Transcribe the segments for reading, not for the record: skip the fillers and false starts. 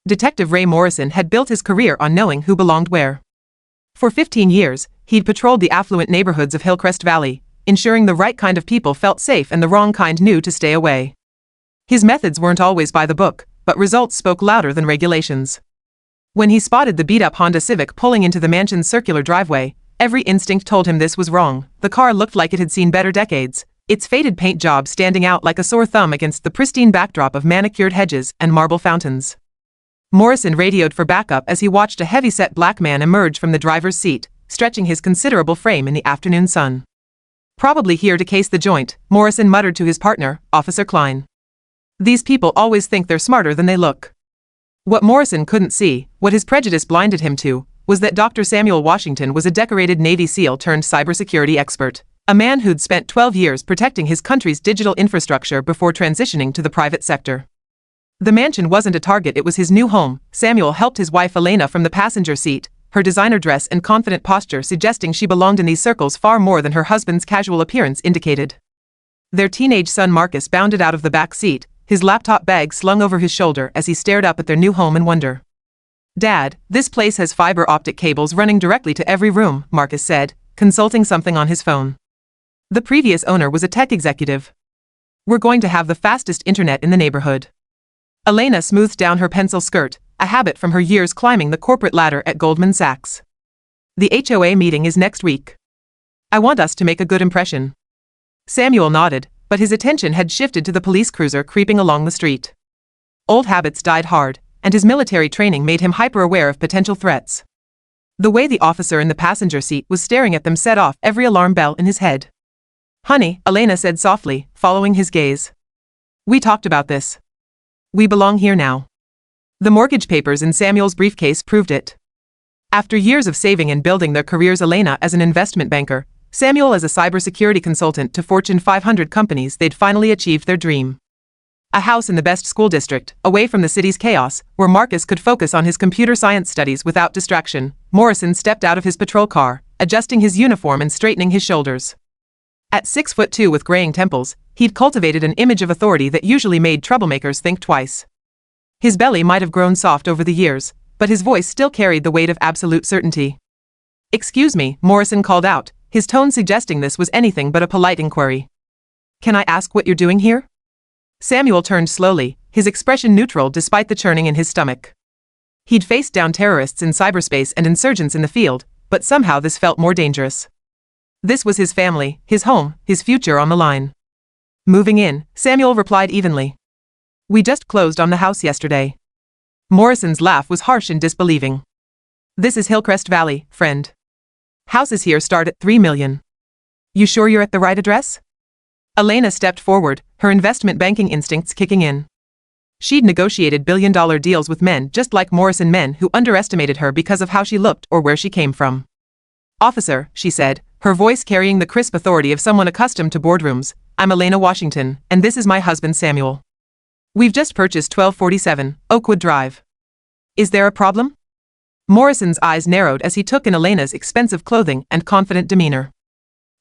Detective Ray Morrison had built his career on knowing who belonged where. For 15 years, he'd patrolled the affluent neighborhoods of Hillcrest Valley, ensuring the right kind of people felt safe and the wrong kind knew to stay away. His methods weren't always by the book, but results spoke louder than regulations. When he spotted the beat-up Honda Civic pulling into the mansion's circular driveway, every instinct told him this was wrong. The car looked like it had seen better decades, its faded paint job standing out like a sore thumb against the pristine backdrop of manicured hedges and marble fountains. Morrison radioed for backup as he watched a heavy-set black man emerge from the driver's seat, stretching his considerable frame in the afternoon sun. "Probably here to case the joint," Morrison muttered to his partner, Officer Klein. "These people always think they're smarter than they look." What Morrison couldn't see, what his prejudice blinded him to, was that Dr. Samuel Washington was a decorated Navy SEAL turned cybersecurity expert, a man who'd spent 12 years protecting his country's digital infrastructure before transitioning to the private sector. The mansion wasn't a target, it was his new home. Samuel helped his wife Elena from the passenger seat, her designer dress and confident posture suggesting she belonged in these circles far more than her husband's casual appearance indicated. Their teenage son Marcus bounded out of the back seat, his laptop bag slung over his shoulder as he stared up at their new home in wonder. "Dad, this place has fiber optic cables running directly to every room," Marcus said, consulting something on his phone. The previous owner was a tech executive. "We're going to have the fastest internet in the neighborhood." Elena smoothed down her pencil skirt, a habit from her years climbing the corporate ladder at Goldman Sachs. "The HOA meeting is next week. I want us to make a good impression." Samuel nodded, but his attention had shifted to the police cruiser creeping along the street. Old habits died hard, and his military training made him hyper-aware of potential threats. The way the officer in the passenger seat was staring at them set off every alarm bell in his head. "Honey," Elena said softly, following his gaze. "We talked about this. We belong here now." The mortgage papers in Samuel's briefcase proved it. After years of saving and building their careers, Elena as an investment banker, Samuel as a cybersecurity consultant to Fortune 500 companies, they'd finally achieved their dream. A house in the best school district, away from the city's chaos, where Marcus could focus on his computer science studies without distraction. Morrison stepped out of his patrol car, adjusting his uniform and straightening his shoulders. At 6'2" with graying temples, he'd cultivated an image of authority that usually made troublemakers think twice. His belly might have grown soft over the years, but his voice still carried the weight of absolute certainty. "Excuse me," Morrison called out, his tone suggesting this was anything but a polite inquiry. "Can I ask what you're doing here?" Samuel turned slowly, his expression neutral despite the churning in his stomach. He'd faced down terrorists in cyberspace and insurgents in the field, but somehow this felt more dangerous. This was his family, his home, his future on the line. "Moving in," Samuel replied evenly. "We just closed on the house yesterday." Morrison's laugh was harsh and disbelieving. "This is Hillcrest Valley, friend. Houses here start at $3 million. You sure you're at the right address?" Elena stepped forward, her investment banking instincts kicking in. She'd negotiated billion-dollar deals with men just like Morrison, men who underestimated her because of how she looked or where she came from. "Officer," she said, her voice carrying the crisp authority of someone accustomed to boardrooms, "I'm Elena Washington, and this is my husband Samuel. We've just purchased 1247 Oakwood Drive. Is there a problem?" Morrison's eyes narrowed as he took in Elena's expensive clothing and confident demeanor.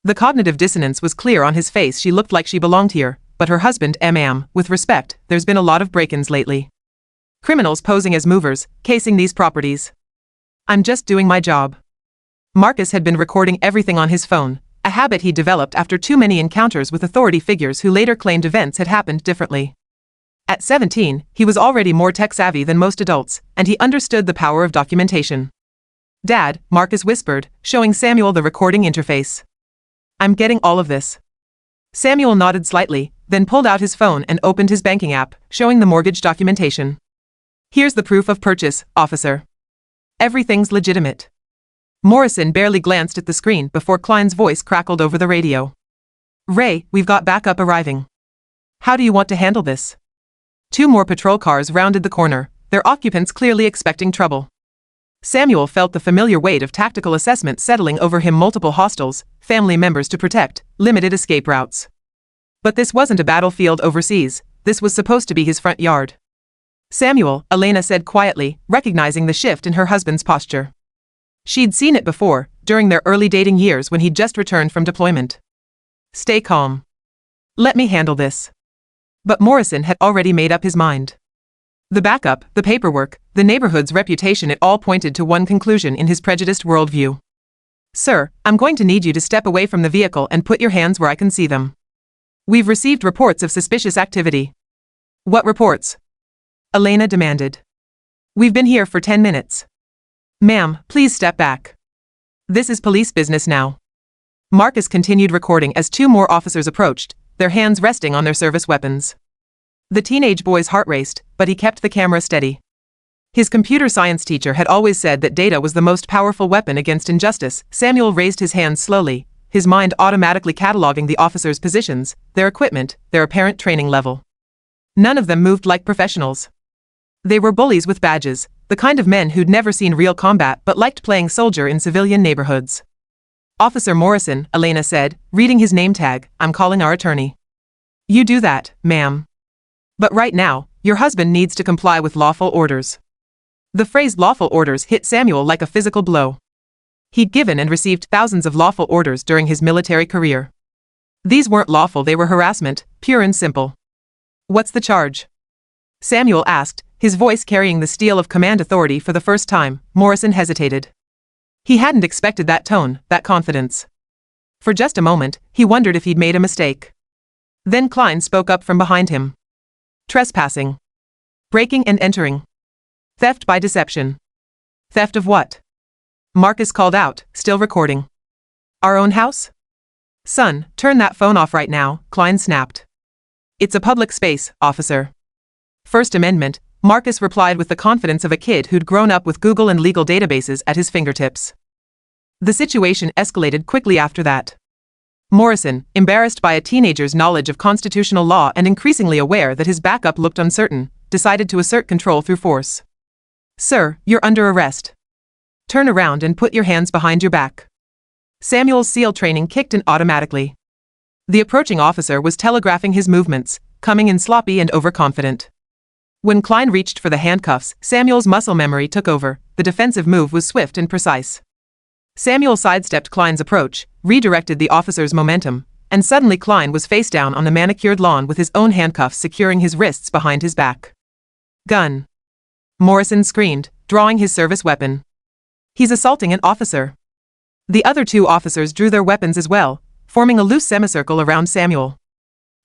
The cognitive dissonance was clear on his face. She looked like she belonged here, but her husband, ma'am, with respect, there's been a lot of break-ins lately. Criminals posing as movers, casing these properties. I'm just doing my job. Marcus had been recording everything on his phone, a habit he developed after too many encounters with authority figures who later claimed events had happened differently. At 17, he was already more tech-savvy than most adults, and he understood the power of documentation. "Dad," Marcus whispered, showing Samuel the recording interface. "I'm getting all of this." Samuel nodded slightly, then pulled out his phone and opened his banking app, showing the mortgage documentation. "Here's the proof of purchase, officer. Everything's legitimate." Morrison barely glanced at the screen before Klein's voice crackled over the radio. "Ray, we've got backup arriving. How do you want to handle this?" Two more patrol cars rounded the corner, their occupants clearly expecting trouble. Samuel felt the familiar weight of tactical assessment settling over him. Multiple hostiles, family members to protect, limited escape routes. But this wasn't a battlefield overseas, this was supposed to be his front yard. "Samuel," Elena said quietly, recognizing the shift in her husband's posture. She'd seen it before, during their early dating years when he'd just returned from deployment. "Stay calm. Let me handle this." But Morrison had already made up his mind. The backup, the paperwork, the neighborhood's reputation, it all pointed to one conclusion in his prejudiced worldview. Sir, I'm going to need you to step away from the vehicle and put your hands where I can see them. We've received reports of suspicious activity. What reports? Elena demanded. We've been here for 10 minutes. Ma'am, please step back. This is police business now. Marcus continued recording as two more officers approached, their hands resting on their service weapons. The teenage boy's heart raced, but he kept the camera steady. His computer science teacher had always said that data was the most powerful weapon against injustice. Samuel raised his hands slowly, his mind automatically cataloging the officers' positions, their equipment, their apparent training level. None of them moved like professionals. They were bullies with badges, the kind of men who'd never seen real combat but liked playing soldier in civilian neighborhoods. Officer Morrison, Elena said, reading his name tag, I'm calling our attorney. You do that, ma'am. But right now, your husband needs to comply with lawful orders. The phrase lawful orders hit Samuel like a physical blow. He'd given and received thousands of lawful orders during his military career. These weren't lawful, they were harassment, pure and simple. What's the charge? Samuel asked, his voice carrying the steel of command authority for the first time. Morrison hesitated. He hadn't expected that tone, that confidence. For just a moment, he wondered if he'd made a mistake. Then Klein spoke up from behind him. Trespassing. Breaking and entering. Theft by deception. Theft of what? Marcus called out, still recording. Our own house? Son, turn that phone off right now, Klein snapped. It's a public space, officer. First Amendment, Marcus replied with the confidence of a kid who'd grown up with Google and legal databases at his fingertips. The situation escalated quickly after that. Morrison, embarrassed by a teenager's knowledge of constitutional law and increasingly aware that his backup looked uncertain, decided to assert control through force. Sir, you're under arrest. Turn around and put your hands behind your back. Samuel's SEAL training kicked in automatically. The approaching officer was telegraphing his movements, coming in sloppy and overconfident. When Klein reached for the handcuffs, Samuel's muscle memory took over. The defensive move was swift and precise. Samuel sidestepped Klein's approach, redirected the officer's momentum, and suddenly Klein was face down on the manicured lawn with his own handcuffs securing his wrists behind his back. Gun. Morrison screamed, drawing his service weapon. He's assaulting an officer. The other two officers drew their weapons as well, forming a loose semicircle around Samuel.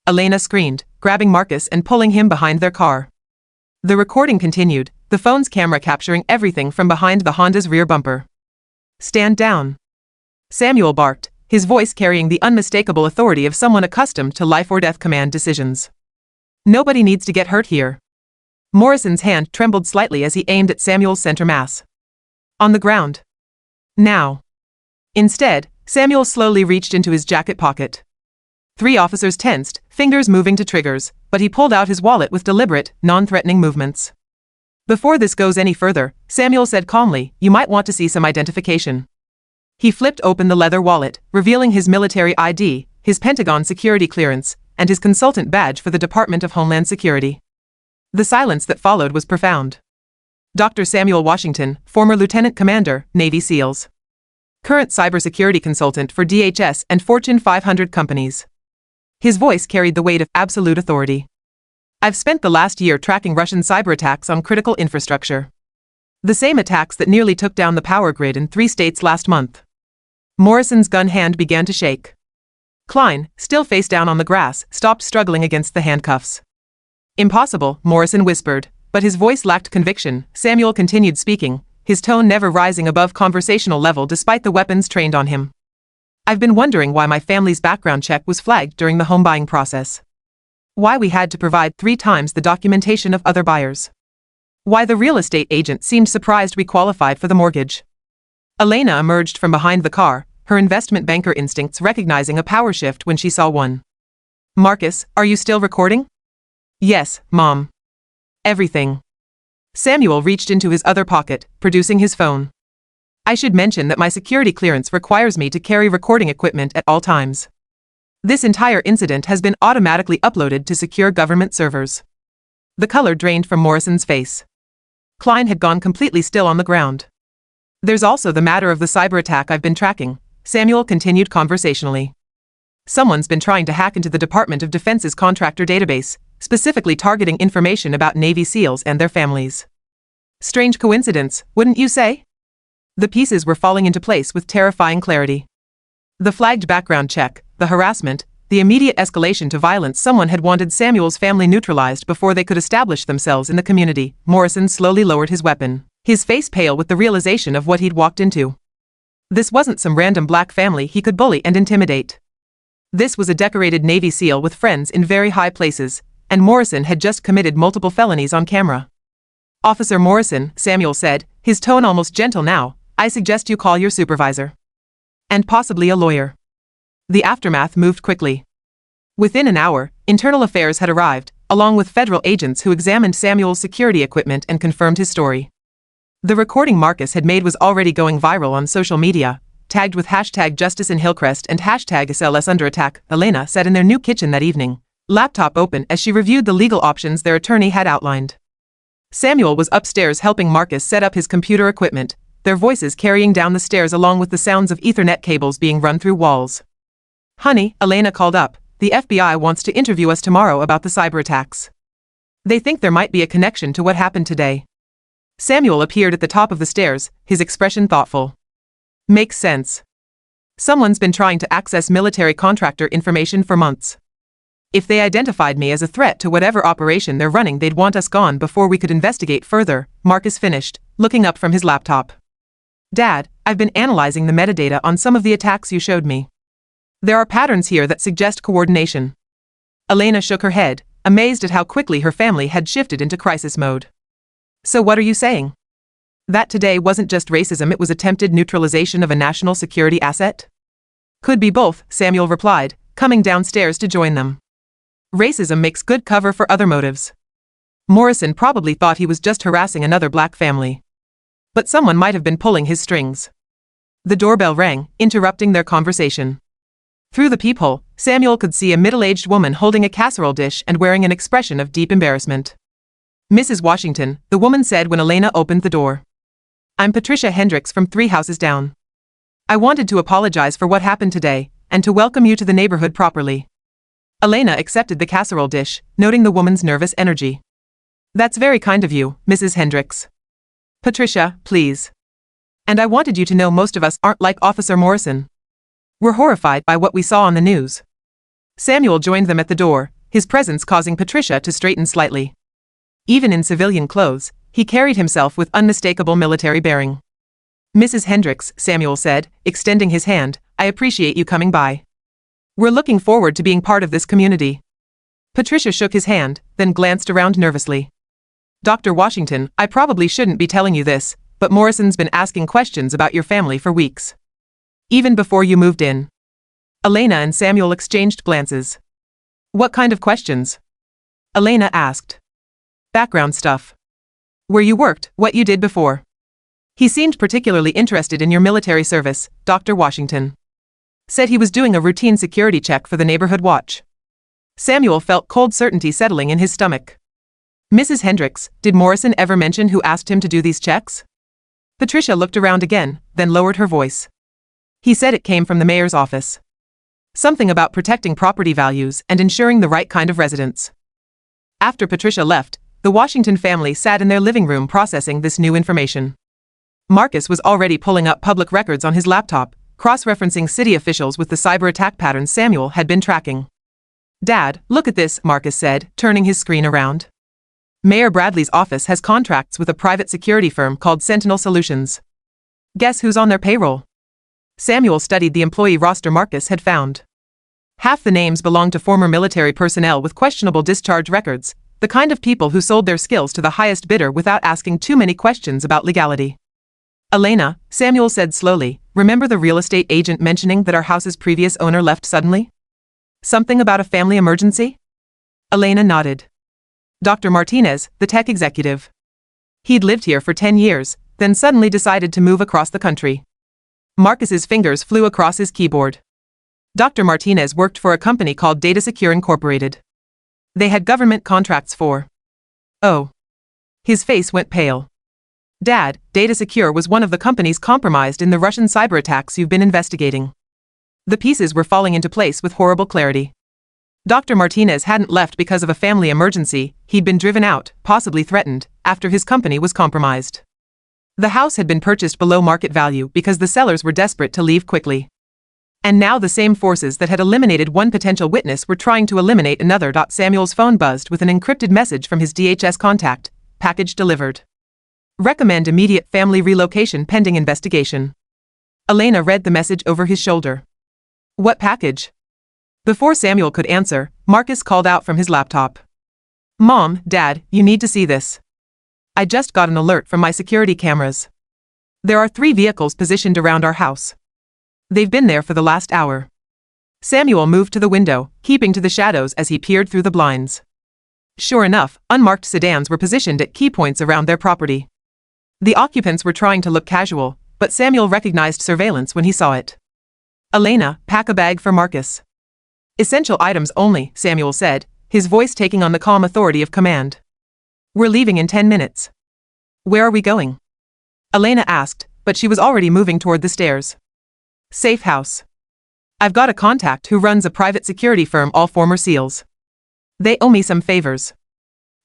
Elena screamed, grabbing Marcus and pulling him behind their car. The recording continued, the phone's camera capturing everything from behind the Honda's rear bumper. Stand down. Samuel barked, his voice carrying the unmistakable authority of someone accustomed to life-or-death command decisions. Nobody needs to get hurt here. Morrison's hand trembled slightly as he aimed at Samuel's center mass. On the ground. Now. Instead, Samuel slowly reached into his jacket pocket. Three officers tensed, fingers moving to triggers, but he pulled out his wallet with deliberate, non-threatening movements. Before this goes any further, Samuel said calmly, you might want to see some identification. He flipped open the leather wallet, revealing his military ID, his Pentagon security clearance, and his consultant badge for the Department of Homeland Security. The silence that followed was profound. Dr. Samuel Washington, former Lieutenant Commander, Navy SEALs. Current cybersecurity consultant for DHS and Fortune 500 companies. His voice carried the weight of absolute authority. I've spent the last year tracking Russian cyber attacks on critical infrastructure. The same attacks that nearly took down the power grid in 3 states last month. Morrison's gun hand began to shake. Klein, still face down on the grass, stopped struggling against the handcuffs. Impossible, Morrison whispered, but his voice lacked conviction. Samuel continued speaking, his tone never rising above conversational level despite the weapons trained on him. I've been wondering why my family's background check was flagged during the home buying process. Why we had to provide 3 times the documentation of other buyers. Why the real estate agent seemed surprised we qualified for the mortgage. Elena emerged from behind the car, her investment banker instincts recognizing a power shift when she saw one. Marcus, are you still recording? Yes, Mom. Everything. Samuel reached into his other pocket, producing his phone. I should mention that my security clearance requires me to carry recording equipment at all times. This entire incident has been automatically uploaded to secure government servers. The color drained from Morrison's face. Klein had gone completely still on the ground. There's also the matter of the cyber attack I've been tracking, Samuel continued conversationally. Someone's been trying to hack into the Department of Defense's contractor database, specifically targeting information about Navy SEALs and their families. Strange coincidence, wouldn't you say? The pieces were falling into place with terrifying clarity. The flagged background check, the harassment, the immediate escalation to violence. Someone had wanted Samuel's family neutralized before they could establish themselves in the community. Morrison slowly lowered his weapon, his face pale with the realization of what he'd walked into. This wasn't some random black family he could bully and intimidate. This was a decorated Navy SEAL with friends in very high places, and Morrison had just committed multiple felonies on camera. "Officer Morrison," Samuel said, his tone almost gentle now, "I suggest you call your supervisor. And possibly a lawyer." The aftermath moved quickly. Within an hour, Internal Affairs had arrived, along with federal agents who examined Samuel's security equipment and confirmed his story. The recording Marcus had made was already going viral on social media, tagged with hashtag Justice in Hillcrest and hashtag SLS under attack. Elena sat in their new kitchen that evening, laptop open as she reviewed the legal options their attorney had outlined. Samuel was upstairs helping Marcus set up his computer equipment, their voices carrying down the stairs along with the sounds of Ethernet cables being run through walls. "Honey," Elena called up, "the FBI wants to interview us tomorrow about the cyber attacks. They think there might be a connection to what happened today." Samuel appeared at the top of the stairs, his expression thoughtful. "Makes sense. Someone's been trying to access military contractor information for months. If they identified me as a threat to whatever operation they're running, they'd want us gone before we could investigate further," Marcus finished, looking up from his laptop. "Dad, I've been analyzing the metadata on some of the attacks you showed me. There are patterns here that suggest coordination." Elena shook her head, amazed at how quickly her family had shifted into crisis mode. "So what are you saying? That today wasn't just racism, it was attempted neutralization of a national security asset?" "Could be both," Samuel replied, coming downstairs to join them. "Racism makes good cover for other motives. Morrison probably thought he was just harassing another black family. But someone might have been pulling his strings." The doorbell rang, interrupting their conversation. Through the peephole, Samuel could see a middle-aged woman holding a casserole dish and wearing an expression of deep embarrassment. "Mrs. Washington," the woman said when Elena opened the door. "I'm Patricia Hendricks from 3 houses down. I wanted to apologize for what happened today, and to welcome you to the neighborhood properly." Elena accepted the casserole dish, noting the woman's nervous energy. "That's very kind of you, Mrs. Hendricks. Patricia, please. And I wanted you to know most of us aren't like Officer Morrison. We're horrified by what we saw on the news." Samuel joined them at the door, his presence causing Patricia to straighten slightly. Even in civilian clothes, he carried himself with unmistakable military bearing. "Mrs. Hendricks," Samuel said, extending his hand, "I appreciate you coming by. We're looking forward to being part of this community." Patricia shook his hand, then glanced around nervously. "Dr. Washington, I probably shouldn't be telling you this, but Morrison's been asking questions about your family for weeks. Even before you moved in." Elena and Samuel exchanged glances. "What kind of questions?" Elena asked. "Background stuff. Where you worked, what you did before. He seemed particularly interested in your military service, Dr. Washington. Said he was doing a routine security check for the neighborhood watch." Samuel felt cold certainty settling in his stomach. "Mrs. Hendricks, did Morrison ever mention who asked him to do these checks?" Patricia looked around again, then lowered her voice. "He said it came from the mayor's office. Something about protecting property values and ensuring the right kind of residents." After Patricia left, the Washington family sat in their living room processing this new information. Marcus was already pulling up public records on his laptop, cross-referencing city officials with the cyber attack patterns Samuel had been tracking. "Dad, look at this," Marcus said, turning his screen around. "Mayor Bradley's office has contracts with a private security firm called Sentinel Solutions. Guess who's on their payroll?" Samuel studied the employee roster Marcus had found. Half the names belonged to former military personnel with questionable discharge records, the kind of people who sold their skills to the highest bidder without asking too many questions about legality. "Elena," Samuel said slowly, "remember the real estate agent mentioning that our house's previous owner left suddenly? Something about a family emergency?" Elena nodded. "Dr. Martinez, the tech executive. He'd lived here for 10 years, then suddenly decided to move across the country." Marcus's fingers flew across his keyboard. Dr. Martinez worked for a company called Data Secure Incorporated. They had government contracts for. Oh. His face went pale. "Dad, Data Secure was one of the companies compromised in the Russian cyber attacks you've been investigating." The pieces were falling into place with horrible clarity. Dr. Martinez hadn't left because of a family emergency, he'd been driven out, possibly threatened, after his company was compromised. The house had been purchased below market value because the sellers were desperate to leave quickly. And now the same forces that had eliminated one potential witness were trying to eliminate another. Samuel's phone buzzed with an encrypted message from his DHS contact. Package delivered. Recommend immediate family relocation pending investigation. Elena read the message over his shoulder. What package? Before Samuel could answer, Marcus called out from his laptop. Mom, Dad, you need to see this. I just got an alert from my security cameras. There are 3 vehicles positioned around our house. They've been there for the last hour. Samuel moved to the window, keeping to the shadows as he peered through the blinds. Sure enough, unmarked sedans were positioned at key points around their property. The occupants were trying to look casual, but Samuel recognized surveillance when he saw it. Elena, pack a bag for Marcus. Essential items only, Samuel said, his voice taking on the calm authority of command. We're leaving in 10 minutes. Where are we going? Elena asked, but she was already moving toward the stairs. Safe house. I've got a contact who runs a private security firm, all former SEALs. They owe me some favors.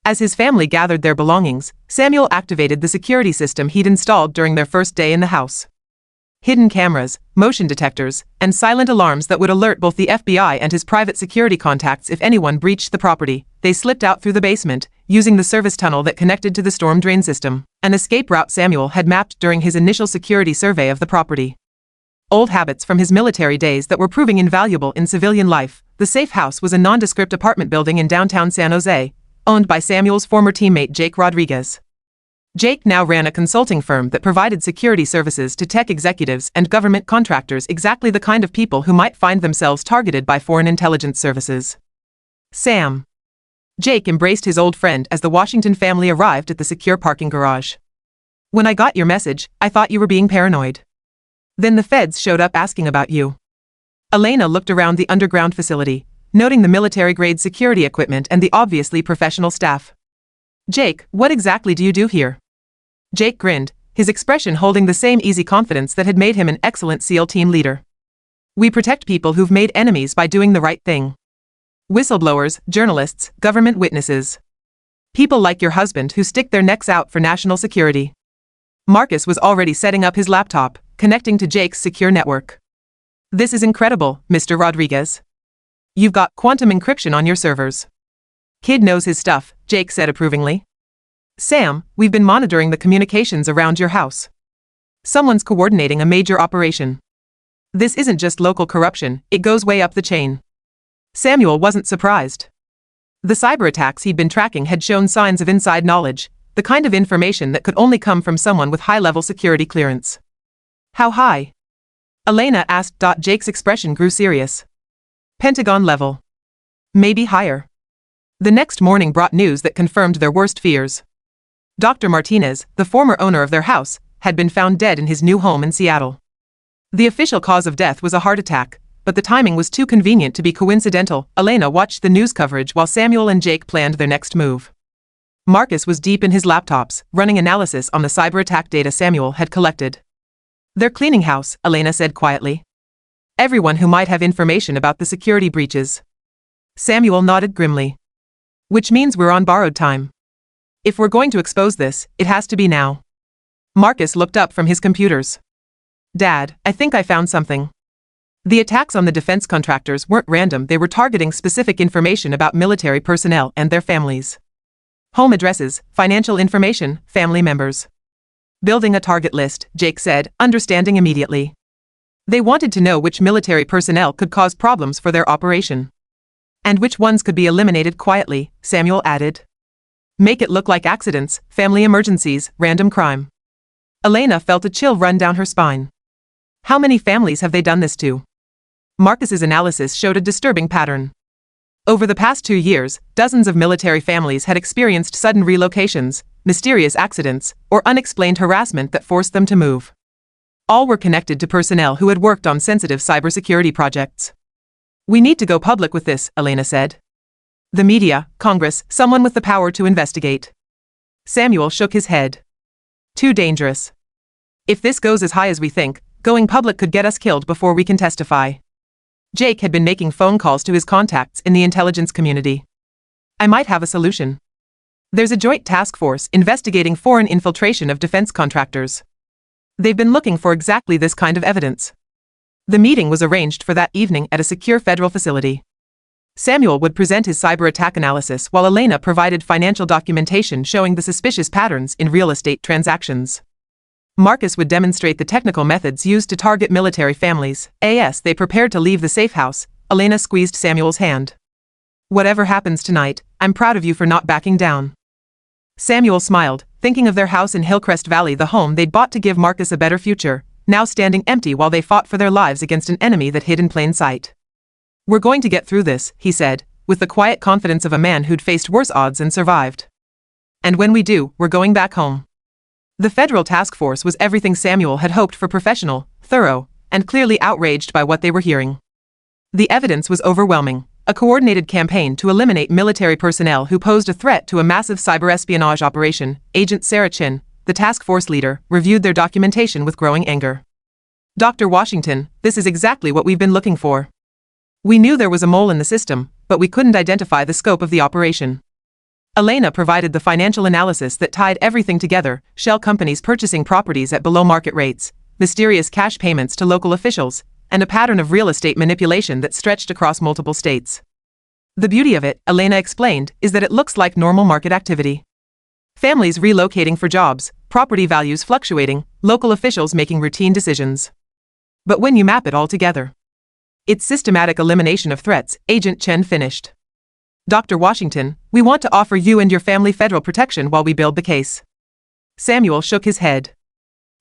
As his family gathered their belongings, Samuel activated the security system he'd installed during their first day in the house. Hidden cameras, motion detectors, and silent alarms that would alert both the FBI and his private security contacts if anyone breached the property. They slipped out through the basement, using the service tunnel that connected to the storm drain system, an escape route Samuel had mapped during his initial security survey of the property. Old habits from his military days that were proving invaluable in civilian life. The safe house was a nondescript apartment building in downtown San Jose, owned by Samuel's former teammate Jake Rodriguez. Jake now ran a consulting firm that provided security services to tech executives and government contractors, exactly the kind of people who might find themselves targeted by foreign intelligence services. Sam. Jake embraced his old friend as the Washington family arrived at the secure parking garage. When I got your message, I thought you were being paranoid. Then the feds showed up asking about you. Elena looked around the underground facility, noting the military-grade security equipment and the obviously professional staff. Jake, what exactly do you do here? Jake grinned, his expression holding the same easy confidence that had made him an excellent SEAL team leader. We protect people who've made enemies by doing the right thing. Whistleblowers, journalists, government witnesses. People like your husband who stick their necks out for national security. Marcus was already setting up his laptop, connecting to Jake's secure network. This is incredible, Mr. Rodriguez. You've got quantum encryption on your servers. Kid knows his stuff, Jake said approvingly. Sam, we've been monitoring the communications around your house. Someone's coordinating a major operation. This isn't just local corruption, it goes way up the chain. Samuel wasn't surprised. The cyber attacks he'd been tracking had shown signs of inside knowledge, the kind of information that could only come from someone with high-level security clearance. How high? Elena asked. Jake's expression grew serious. Pentagon level. Maybe higher. The next morning brought news that confirmed their worst fears. Dr. Martinez, the former owner of their house, had been found dead in his new home in Seattle. The official cause of death was a heart attack, but the timing was too convenient to be coincidental. Elena watched the news coverage while Samuel and Jake planned their next move. Marcus was deep in his laptops, running analysis on the cyber attack data Samuel had collected. They're cleaning house, Elena said quietly. Everyone who might have information about the security breaches. Samuel nodded grimly. Which means we're on borrowed time. If we're going to expose this, it has to be now. Marcus looked up from his computers. Dad, I think I found something. The attacks on the defense contractors weren't random, they were targeting specific information about military personnel and their families. Home addresses, financial information, family members. Building a target list, Jake said, understanding immediately. They wanted to know which military personnel could cause problems for their operation. And which ones could be eliminated quietly, Samuel added. Make it look like accidents, family emergencies, random crime. Elena felt a chill run down her spine. How many families have they done this to? Marcus's analysis showed a disturbing pattern. Over the past 2 years, dozens of military families had experienced sudden relocations, mysterious accidents, or unexplained harassment that forced them to move. All were connected to personnel who had worked on sensitive cybersecurity projects. We need to go public with this, Elena said. The media, Congress, someone with the power to investigate. Samuel shook his head. Too dangerous. If this goes as high as we think, going public could get us killed before we can testify. Jake had been making phone calls to his contacts in the intelligence community. I might have a solution. There's a joint task force investigating foreign infiltration of defense contractors. They've been looking for exactly this kind of evidence. The meeting was arranged for that evening at a secure federal facility. Samuel would present his cyber attack analysis while Elena provided financial documentation showing the suspicious patterns in real estate transactions. Marcus would demonstrate the technical methods used to target military families. As they prepared to leave the safe house, Elena squeezed Samuel's hand. Whatever happens tonight, I'm proud of you for not backing down. Samuel smiled, thinking of their house in Hillcrest Valley, the home they'd bought to give Marcus a better future, now standing empty while they fought for their lives against an enemy that hid in plain sight. We're going to get through this, he said, with the quiet confidence of a man who'd faced worse odds and survived. And when we do, we're going back home. The federal task force was everything Samuel had hoped for: professional, thorough, and clearly outraged by what they were hearing. The evidence was overwhelming. A coordinated campaign to eliminate military personnel who posed a threat to a massive cyber espionage operation. Agent Sarah Chin, the task force leader, reviewed their documentation with growing anger. Dr. Washington, this is exactly what we've been looking for. We knew there was a mole in the system, but we couldn't identify the scope of the operation. Elena provided the financial analysis that tied everything together: shell companies purchasing properties at below-market rates, mysterious cash payments to local officials, and a pattern of real estate manipulation that stretched across multiple states. The beauty of it, Elena explained, is that it looks like normal market activity. Families relocating for jobs, property values fluctuating, local officials making routine decisions. But when you map it all together, it's systematic elimination of threats, Agent Chen finished. Dr. Washington, we want to offer you and your family federal protection while we build the case. Samuel shook his head.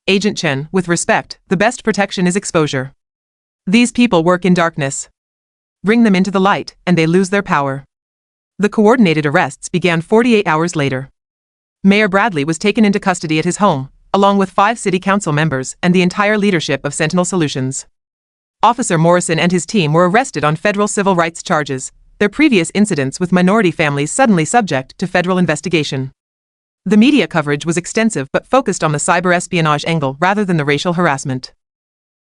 Agent Chen, with respect, the best protection is exposure. These people work in darkness. Bring them into the light, and they lose their power. The coordinated arrests began 48 hours later. Mayor Bradley was taken into custody at his home, along with 5 city council members and the entire leadership of Sentinel Solutions. Officer Morrison and his team were arrested on federal civil rights charges, their previous incidents with minority families suddenly subject to federal investigation. The media coverage was extensive but focused on the cyber espionage angle rather than the racial harassment.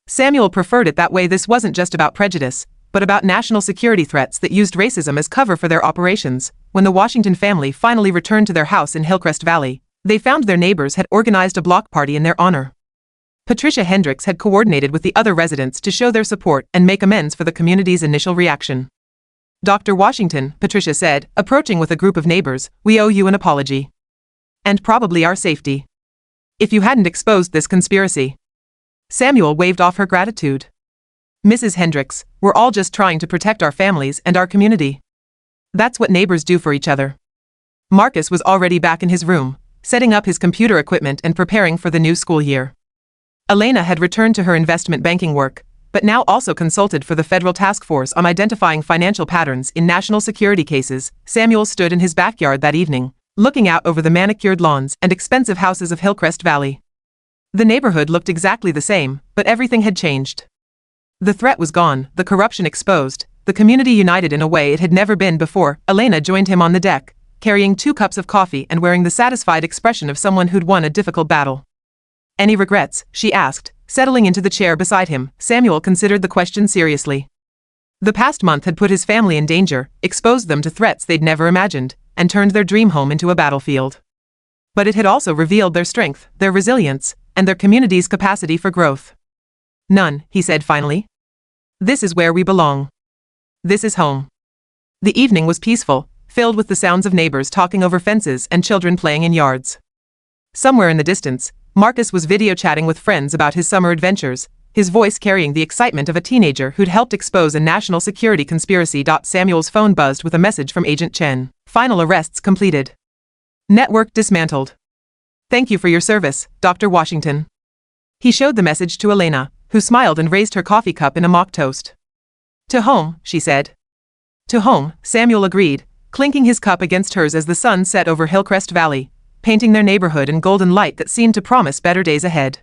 Samuel preferred it that way. This wasn't just about prejudice, but about national security threats that used racism as cover for their operations. When the Washington family finally returned to their house in Hillcrest Valley, they found their neighbors had organized a block party in their honor. Patricia Hendricks had coordinated with the other residents to show their support and make amends for the community's initial reaction. Dr. Washington, Patricia said, approaching with a group of neighbors, we owe you an apology. And probably our safety. If you hadn't exposed this conspiracy. Samuel waved off her gratitude. Mrs. Hendricks, we're all just trying to protect our families and our community. That's what neighbors do for each other. Marcus was already back in his room, setting up his computer equipment and preparing for the new school year. Elena had returned to her investment banking work, but now also consulted for the federal task force on identifying financial patterns in national security cases. Samuel stood in his backyard that evening, looking out over the manicured lawns and expensive houses of Hillcrest Valley. The neighborhood looked exactly the same, but everything had changed. The threat was gone, the corruption exposed, the community united in a way it had never been before. Elena joined him on the deck, carrying 2 cups of coffee and wearing the satisfied expression of someone who'd won a difficult battle. Any regrets? She asked, settling into the chair beside him. Samuel considered the question seriously. The past month had put his family in danger, exposed them to threats they'd never imagined, and turned their dream home into a battlefield. But it had also revealed their strength, their resilience, and their community's capacity for growth. None, he said finally. This is where we belong. This is home. The evening was peaceful, filled with the sounds of neighbors talking over fences and children playing in yards. Somewhere in the distance, Marcus was video chatting with friends about his summer adventures, his voice carrying the excitement of a teenager who'd helped expose a national security conspiracy. Samuel's phone buzzed with a message from Agent Chen. Final arrests completed. Network dismantled. Thank you for your service, Dr. Washington. He showed the message to Elena, who smiled and raised her coffee cup in a mock toast. To home, she said. To home, Samuel agreed, clinking his cup against hers as the sun set over Hillcrest Valley, painting their neighborhood in golden light that seemed to promise better days ahead.